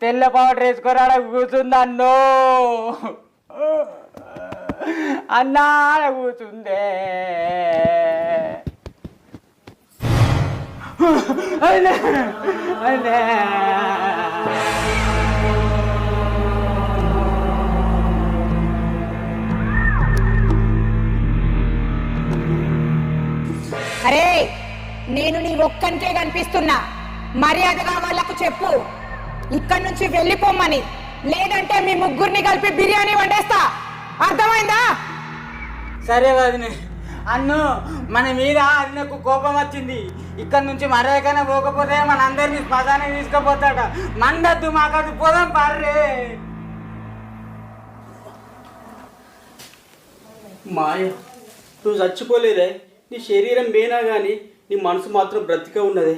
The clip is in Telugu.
తెల్ల పౌడర్ వేసుకొని ఆడ కూర్చుంది అన్నో. అన్నా ఆడ కూర్చుందే. అన్నా అన్నా అరే, నేను నీ ఒక్కనికే కనిపిస్తున్నా. మర్యాదగా వాళ్ళకు చెప్పు ఇక్కడి నుంచి వెళ్ళిపోమ్మని, లేదంటే మీ ముగ్గురిని కలిపి బిర్యానీ వండేస్తా. అర్థమైందా? సరే వదినే. అన్ను మన మీద అన్నకు కోపం వచ్చింది. ఇక్కడ నుంచి మరేకైనా పోకపోతే మన అందరినీ శ్మశానం తీసుకుపోతాడ. మండద్దు మాకది పోదాం పార్రే. మాయ, నువ్వు చచ్చిపోలేదే. నీ శరీరం పోయినా కానీ నీ మనసు మాత్రం బ్రతికే ఉన్నదే.